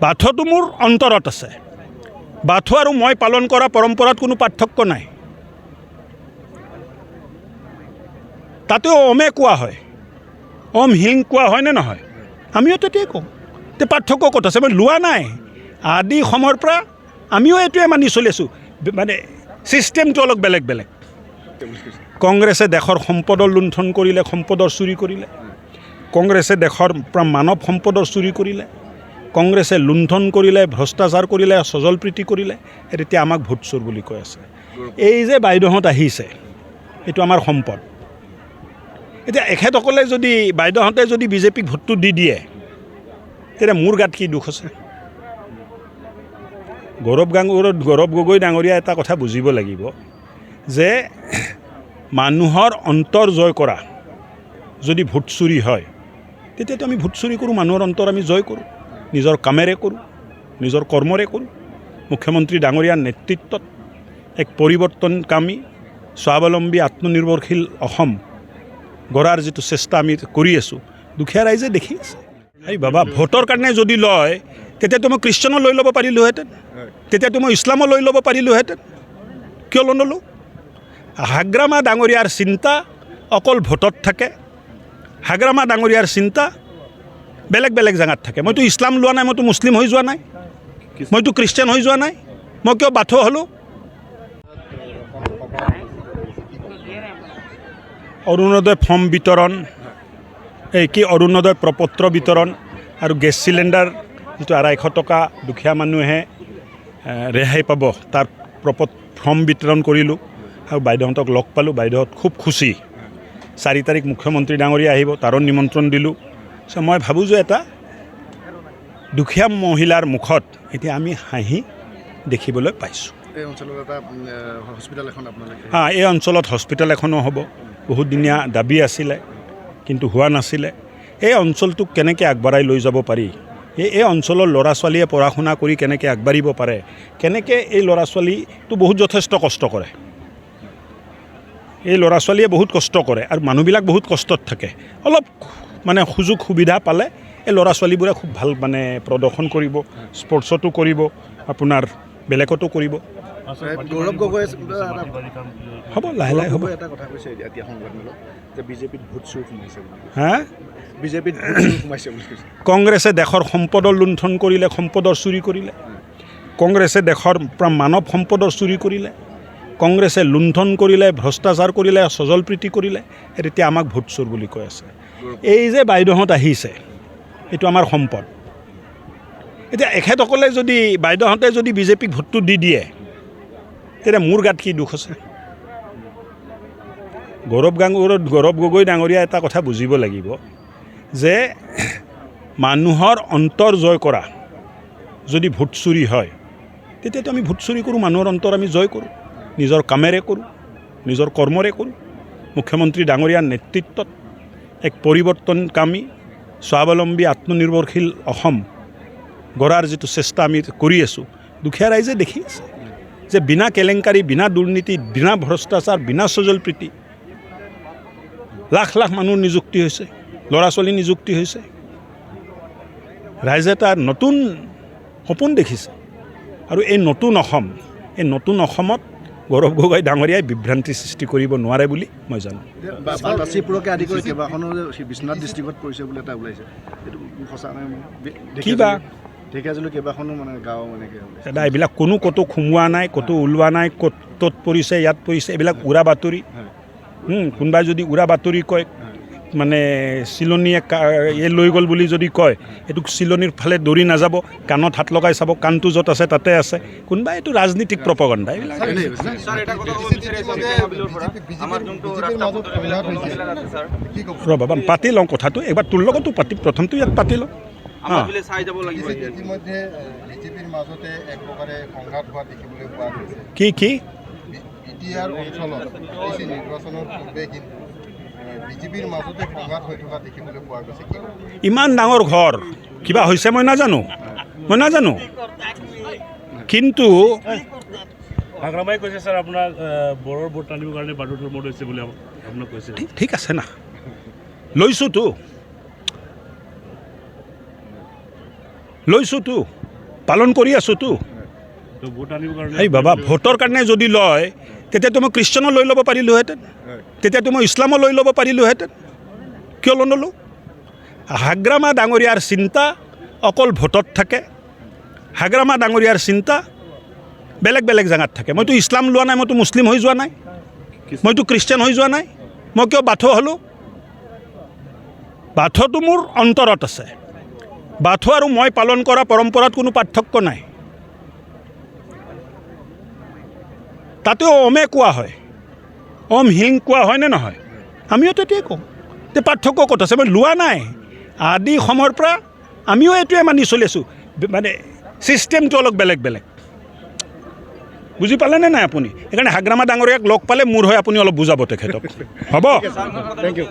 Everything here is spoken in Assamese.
বাথৌটো মোৰ অন্তৰত আছে। বাথৌ আৰু মই পালন কৰা পৰম্পৰাত কোনো পাৰ্থক্য নাই। তাতেও অমে কোৱা হয়, অম হিং কোৱা হয় নে নহয়? আমিও তেতিয়াই কওঁ। তে পাৰ্থক্য ক'ত আছে? মই লোৱা নাই। আদি সময়ৰ পৰা আমিও এইটোৱে মানি চলি আছোঁ। মানে ছিষ্টেমটো অলপ বেলেগ বেলেগ। কংগ্ৰেছে দেশৰ সম্পদৰ লুণ্ঠন কৰিলে, সম্পদৰ চুৰি কৰিলে। কংগ্ৰেছে দেশৰ পৰা মানৱ সম্পদৰ চুৰি কৰিলে। কংগ্ৰেছে লুণ্ঠন কৰিলে, ভ্ৰষ্টাচাৰ কৰিলে, স্বজলপ্ৰীতি কৰিলে। এতিয়া আমাক ভোট চোৰ বুলি কৈ আছে। এই যে বাইদেউহঁত আহিছে, এইটো আমাৰ সম্পদ। এতিয়া এখেতসকলে যদি বাইদেউহঁতে যদি বিজেপিক ভোটটো দি দিয়ে, তেতিয়া মোৰ গাত কি দুখ আছে? গৌৰৱ গগৈ ডাঙৰীয়া এটা কথা বুজিব লাগিব যে মানুহৰ অন্তৰ জয় কৰা যদি ভোট চুৰি হয়, তেতিয়াতো আমি ভোট চুৰি কৰোঁ, মানুহৰ অন্তৰ আমি জয় কৰোঁ, নিজৰ কামেৰে কৰোঁ, নিজৰ কৰ্মৰে কৰোঁ। মুখ্যমন্ত্ৰী ডাঙৰীয়াৰ নেতৃত্বত এক পৰিৱৰ্তনকামী, স্বাৱলম্বী, আত্মনিৰ্ভৰশীল অসম গঢ়াৰ যিটো চেষ্টা আমি কৰি আছোঁ, দুখীয়া ৰাইজে দেখি আছে। এই বাবা, ভোটৰ কাৰণে যদি লয়, তেতিয়াতো মই খ্ৰীষ্টানো লৈ ল'ব পাৰিলোহেঁতেন, তেতিয়াতো মই ইছলামো লৈ ল'ব পাৰিলোহেঁতেন। কিয় নল'লোঁ? হাগ্ৰামা ডাঙৰীয়াৰ চিন্তা অকল ভোটত থাকে। হাগ্ৰামা ডাঙৰীয়াৰ চিন্তা বেলেগ বেলেগ জেগাত থাকে। মইতো ইছলাম লোৱা নাই, মইতো মুছলিম হৈ যোৱা নাই, মইতো খ্ৰীষ্টান হৈ যোৱা নাই। মই কিয় বাথৌ হ'লোঁ? অৰুণোদয় ফৰ্ম বিতৰণ, অৰুণোদয় প্ৰপত্ৰ বিতৰণ আৰু গেছ চিলিণ্ডাৰ যিটো 250 টকা দুখীয়া মানুহে ৰেহাই পাব, তাৰ ফৰ্ম বিতৰণ কৰিলোঁ আৰু বাইদেউহঁতক লগ পালোঁ। বাইদেউহঁত খুব খুচি। 4 তাৰিখ মুখ্যমন্ত্ৰী ডাঙৰীয়া আহিব, তাৰো নিমন্ত্ৰণ দিলোঁ। মই ভাবোঁ যে এটা দুখীয়া মহিলাৰ মুখত এতিয়া আমি হাঁহি দেখিবলৈ পাইছোঁ। এই অঞ্চলত হস্পিটেল এখনো হ'ব। বহুতদিনীয়া দাবী আছিলে, কিন্তু হোৱা নাছিলে। এই অঞ্চলটোক কেনেকৈ আগবঢ়াই লৈ যাব পাৰি, এই অঞ্চলৰ ল'ৰা ছোৱালীয়ে পঢ়া শুনা কৰি কেনেকৈ আগবাঢ়িব পাৰে, কেনেকৈ এই ল'ৰা ছোৱালীটো বহুত যথেষ্ট কষ্ট কৰে। এই ল'ৰা ছোৱালীয়ে বহুত কষ্ট কৰে আৰু মানুহবিলাক বহুত কষ্টত থাকে। অলপ মানে সুযোগ সুবিধা পালে এই ল'ৰা ছোৱালীবোৰে খুব ভাল মানে প্ৰদৰ্শন কৰিব, স্পৰ্টছতো কৰিব, আপোনাৰ বেলেগতো কৰিব। গৌৰৱ গগৈ হ'ব, লাহে লাহে হ'ব। এটা কথা কৈছে এতিয়া সংবাদমেলত যে বিজেপিত ভোট চুৰ সোমাইছে বুলি। হা? বিজেপিত ভোট চুৰ সোমাইছে বুলি কৈছে। কংগ্ৰেছে দেশৰ সম্পদৰ লুণ্ঠন কৰিলে, সম্পদৰ চুৰি কৰিলে। কংগ্ৰেছে দেশৰ পৰা মানৱ সম্পদৰ চুৰি কৰিলে। কংগ্ৰেছে লুণ্ঠন কৰিলে, ভ্ৰষ্টাচাৰ কৰিলে, স্বজলপ্ৰীতি কৰিলে। এতিয়া আমাক ভোট চোৰ বুলি কৈ আছে। এই যে বাইদেউহঁত আহিছে, এইটো আমাৰ সম্পদ। এতিয়া এখেতসকলে যদি বাইদেউহঁতে যদি বিজেপিক ভোটটো দি দিয়ে, তেতিয়া মোৰ গাত কি দুখ আছে? গৌৰৱ গগৈ ডাঙৰীয়া এটা কথা বুজিব লাগিব যে মানুহৰ অন্তৰ জয় কৰা যদি ভোট চুৰি হয়, তেতিয়াতো আমি ভোট চুৰি কৰোঁ, মানুহৰ অন্তৰ আমি জয় কৰোঁ, নিজৰ কামেৰে কৰোঁ, নিজৰ কৰ্মৰে কৰোঁ। মুখ্যমন্ত্ৰী ডাঙৰীয়াৰ নেতৃত্বত এক পৰিৱৰ্তনকামী, স্বাৱলম্বী, আত্মনিৰ্ভৰশীল অসম গঢ়াৰ যিটো চেষ্টা আমি কৰি আছোঁ, দুখীয়া ৰাইজে দেখি আছে যে বিনা কেলেংকাৰী, বিনা দুৰ্নীতি, বিনা ভ্ৰষ্টাচাৰ, বিনা স্বজলপ্ৰীতি লাখ লাখ মানুহ নিযুক্তি হৈছে, ল'ৰা ছোৱালী নিযুক্তি হৈছে। ৰাইজে এটা নতুন সপোন দেখিছে আৰু এই নতুন অসমত গৌৰৱ গগৈ ডাঙৰীয়াই বিভ্ৰান্তি সৃষ্টি কৰিব নোৱাৰে বুলি মই জানো। বাচিপুৰকে আদি কৰি কেইবাখনো বিশ্বনাথ ডিষ্ট্ৰিক্টত পৰিছে বুলি এটা ওলাইছে, এইটো সঁচা নাই? কিবা ঢেকীয়াজুলি কেইবাখনো মানে গাঁও এনেকৈ দাদা, এইবিলাক কোনো ক'তো সোমোৱা নাই, ক'তো ওলোৱা নাই, ক'ত পৰিছে, ইয়াত পৰিছে, এইবিলাক উৰা বাতৰি। কোনোবাই যদি উৰা বাতৰি কয়, মানে চিলনীয়ে লৈ গ'ল বুলি যদি কয়, এইটো চিলনীৰ ফালে দৌৰি নাযাব, কাণত হাত লগাই চাব, কাণটো য'ত আছে তাতে আছে। কোনোবাই এইটো ৰাজনীতিক প্ৰপগণ্ডা। এইবিলাক ৰ'বা, পাতি লওঁ কথাটো এবাৰ, তোৰ লগতো পাতি, প্ৰথমটো ইয়াত পাতি লওঁ। কি ইমান ডাঙৰ ঘৰ কিবা হৈছে মই নাজানো, কিন্তু হাগ্ৰামাই কৈছে স্যাৰ আপোনাৰ বৰৰ ভোট টানিবৰ কাৰণে বাৰুঠৰ মোড হৈছে বুলি আপোনাক কৈছে। ঠিক আছে না, লৈছোঁতো পালন কৰি আছোঁতো। তো ভোট আনিবৰ কাৰণে এই বাবা ভোটৰ কাৰণে যদি লয় তেতিয়াতো মই খ্ৰীষ্টানো লৈ ল'ব পাৰিলোহেঁতেন, তেতিয়াতো মই ইছলামো লৈ ল'ব পাৰিলোহেঁতেন। কিয় নল'লোঁ? হাগ্ৰামা ডাঙৰীয়াৰ চিন্তা অকল ভোটত থাকে, হাগ্ৰামা ডাঙৰীয়াৰ চিন্তা বেলেগ বেলেগ জেগাত থাকে। মইতো ইছলাম লোৱা নাই, মইতো মুছলিম হৈ যোৱা নাই, মইতো খ্ৰীষ্টান হৈ যোৱা নাই। মই কিয় বাথৌ হ'লোঁ? বাথৌটো মোৰ অন্তৰত আছে। বাথৌ আৰু মই পালন কৰা পৰম্পৰাত কোনো পাৰ্থক্য নাই। তাতেও ওমে কোৱা হয়, ওম হিং কোৱা হয়নে নহয়? আমিও তেতিয়াই কওঁ। তে পাৰ্থক্য ক'ত আছে? মই লোৱা নাই। আদি সময়ৰ পৰা আমিও এইটোৱে মানি চলি আছোঁ, মানে ছিষ্টেমটো অলপ বেলেগ বেলেগ। বুজি পালেনে নাই আপুনি? সেইকাৰণে হাগ্ৰামা ডাঙৰীয়াক লগ পালে মোৰ হৈ আপুনি অলপ বুজাব তেখেতক, হ'ব? Thank U.